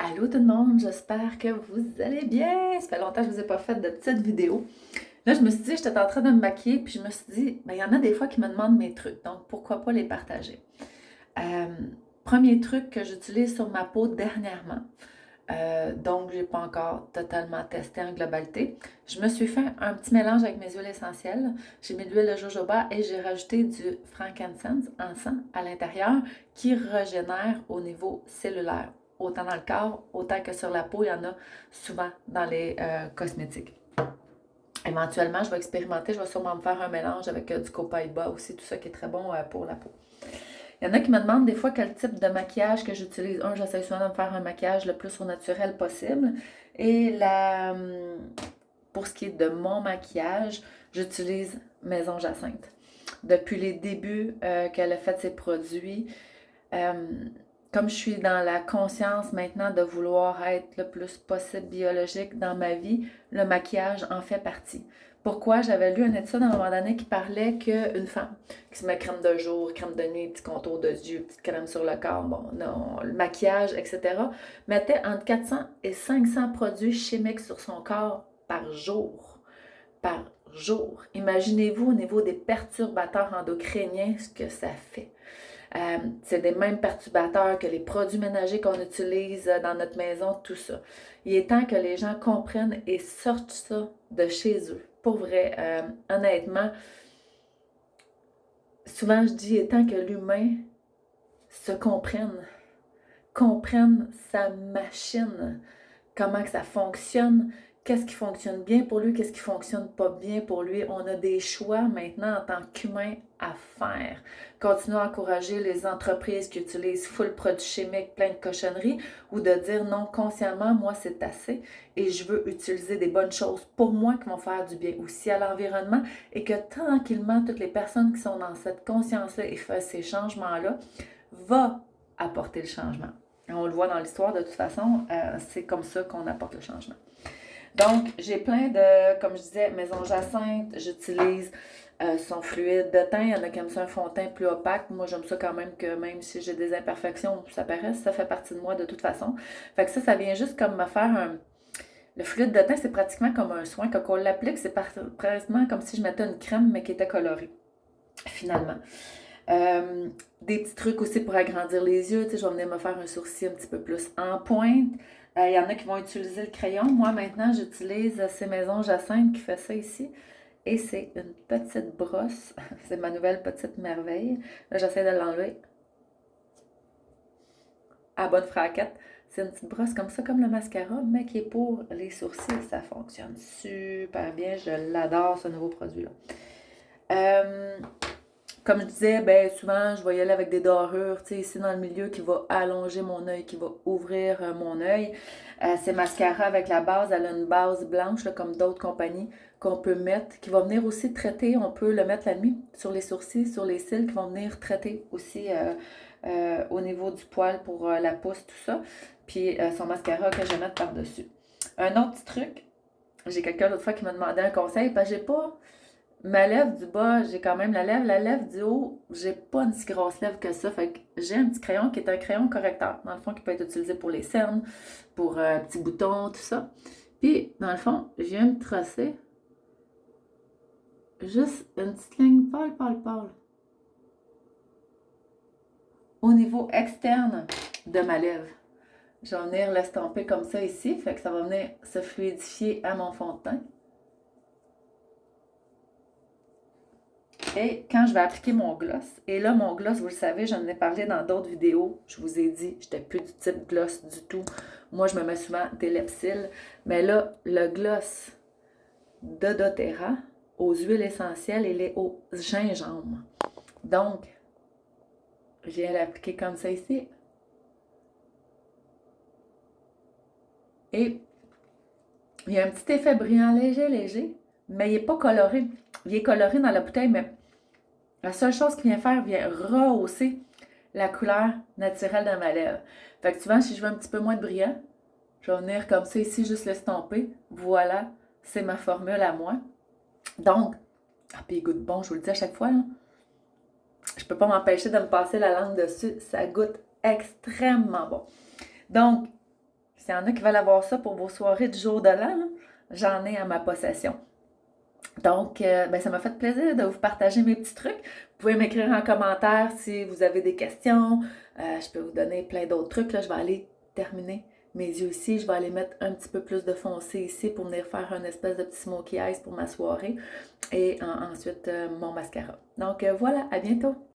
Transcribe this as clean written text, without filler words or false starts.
Allô tout le monde, j'espère que vous allez bien. Ça fait longtemps que je ne vous ai pas fait de petites vidéos. Là, je me suis dit, j'étais en train de me maquiller, puis je me suis dit, ben, il y en a des fois qui me demandent mes trucs, donc pourquoi pas les partager. Euh, Premier truc que j'utilise sur ma peau dernièrement, donc j'ai pas encore totalement testé en globalité. Je me suis fait un petit mélange avec mes huiles essentielles. J'ai mis de l'huile de jojoba et j'ai rajouté du frankincense, encens, à l'intérieur qui régénère au niveau cellulaire. Autant dans le corps, autant que sur la peau, il y en a souvent dans les cosmétiques. Éventuellement, je vais expérimenter, je vais sûrement me faire un mélange avec du copaïba aussi, tout ça qui est très bon pour la peau. Il y en a qui me demandent des fois quel type de maquillage que j'utilise. J'essaie souvent de me faire un maquillage le plus au naturel possible. Et pour ce qui est de mon maquillage, j'utilise Maison Jacinthe. Depuis les débuts qu'elle a fait ses produits, euh, comme je suis dans la conscience maintenant de vouloir être le plus possible biologique dans ma vie, le maquillage en fait partie. Pourquoi? J'avais lu une étude à un moment donné qui parlait qu'une femme qui se met crème de jour, crème de nuit, petit contour de yeux, petite crème sur le corps, bon, non, le maquillage, etc., mettait entre 400 et 500 produits chimiques sur son corps par jour. Par jour. Imaginez-vous au niveau des perturbateurs endocriniens ce que ça fait. C'est des mêmes perturbateurs que les produits ménagers qu'on utilise dans notre maison, tout ça. Il est temps que les gens comprennent et sortent ça de chez eux. Pour vrai, honnêtement, souvent je dis, il est temps que l'humain se comprenne sa machine, comment que ça fonctionne, qu'est-ce qui fonctionne bien pour lui, qu'est-ce qui fonctionne pas bien pour lui. On a des choix maintenant en tant qu'humain à faire. Continuer à encourager les entreprises qui utilisent full produits chimiques, plein de cochonneries, ou de dire non, consciemment, moi c'est assez et je veux utiliser des bonnes choses pour moi qui vont faire du bien aussi à l'environnement et que tranquillement, toutes les personnes qui sont dans cette conscience-là et font ces changements-là vont apporter le changement. On le voit dans l'histoire, de toute façon, c'est comme ça qu'on apporte le changement. Donc, j'ai plein de, comme je disais, Maison Jacinthe, j'utilise son fluide de teint. Il y en a qui aiment ça un fond de teint plus opaque. Moi, j'aime ça quand même que même si j'ai des imperfections, ça paraît, ça fait partie de moi de toute façon. Fait que ça vient juste comme me faire un... Le fluide de teint, c'est pratiquement comme un soin. Quand on l'applique, c'est pratiquement comme si je mettais une crème, mais qui était colorée, finalement. Des petits trucs aussi pour agrandir les yeux. Tu sais, je vais venir me faire un sourcil un petit peu plus en pointe. Il y en a qui vont utiliser le crayon. Moi, maintenant, j'utilise ces Maisons Jacinthe qui fait ça ici. Et c'est une petite brosse. C'est ma nouvelle petite merveille. Là, j'essaie de l'enlever à bonne fraquette. C'est une petite brosse comme ça, comme le mascara, mais qui est pour les sourcils. Ça fonctionne super bien. Je l'adore, ce nouveau produit-là. Comme je disais, ben souvent, je vais y aller avec des dorures, tu sais, ici dans le milieu, qui va allonger mon œil, qui va ouvrir mon œil. C'est mascara avec la base, elle a une base blanche, là, comme d'autres compagnies, qu'on peut mettre, qui va venir aussi traiter, on peut le mettre la nuit, sur les sourcils, sur les cils, qui vont venir traiter aussi au niveau du poil pour la pousse, tout ça. Puis son mascara que je vais mettre par-dessus. Un autre petit truc, j'ai quelqu'un l'autre fois qui m'a demandé un conseil, parce que j'ai pas... Ma lèvre du bas, j'ai quand même la lèvre du haut, j'ai pas une si grosse lèvre que ça. Fait que j'ai un petit crayon qui est un crayon correcteur, dans le fond, qui peut être utilisé pour les cernes, pour petits boutons, tout ça. Puis, dans le fond, je viens me tracer juste une petite ligne pâle, pâle, pâle. Au niveau externe de ma lèvre. Je vais venir l'estomper comme ça ici, fait que ça va venir se fluidifier à mon fond de teint. Et quand je vais appliquer mon gloss, et là, mon gloss, vous le savez, j'en ai parlé dans d'autres vidéos. Je vous ai dit, je n'étais plus du type gloss du tout. Moi, je me mets souvent des Lepsyl. Mais là, le gloss de doTERRA aux huiles essentielles, il est au gingembre. Donc, je viens l'appliquer comme ça ici. Et il y a un petit effet brillant léger, léger, mais il n'est pas coloré. Il est coloré dans la bouteille, mais la seule chose qu'il vient faire, vient rehausser la couleur naturelle de ma lèvre. Fait que souvent, si je veux un petit peu moins de brillant, je vais venir comme ça ici, juste l'estomper. Voilà, c'est ma formule à moi. Donc, puis il goûte bon, je vous le dis à chaque fois, là. Je peux pas m'empêcher de me passer la langue dessus. Ça goûte extrêmement bon. Donc, S'il y en a qui veulent avoir ça pour vos soirées du jour de l'an, là, j'en ai à ma possession. Donc, ben, ça m'a fait plaisir de vous partager mes petits trucs. Vous pouvez m'écrire en commentaire si vous avez des questions. Je peux vous donner plein d'autres trucs. Là, je vais aller terminer mes yeux ici. Je vais aller mettre un petit peu plus de foncé ici pour venir faire un espèce de petit smokey eyes pour ma soirée. Et ensuite, mon mascara. Donc, voilà, à bientôt!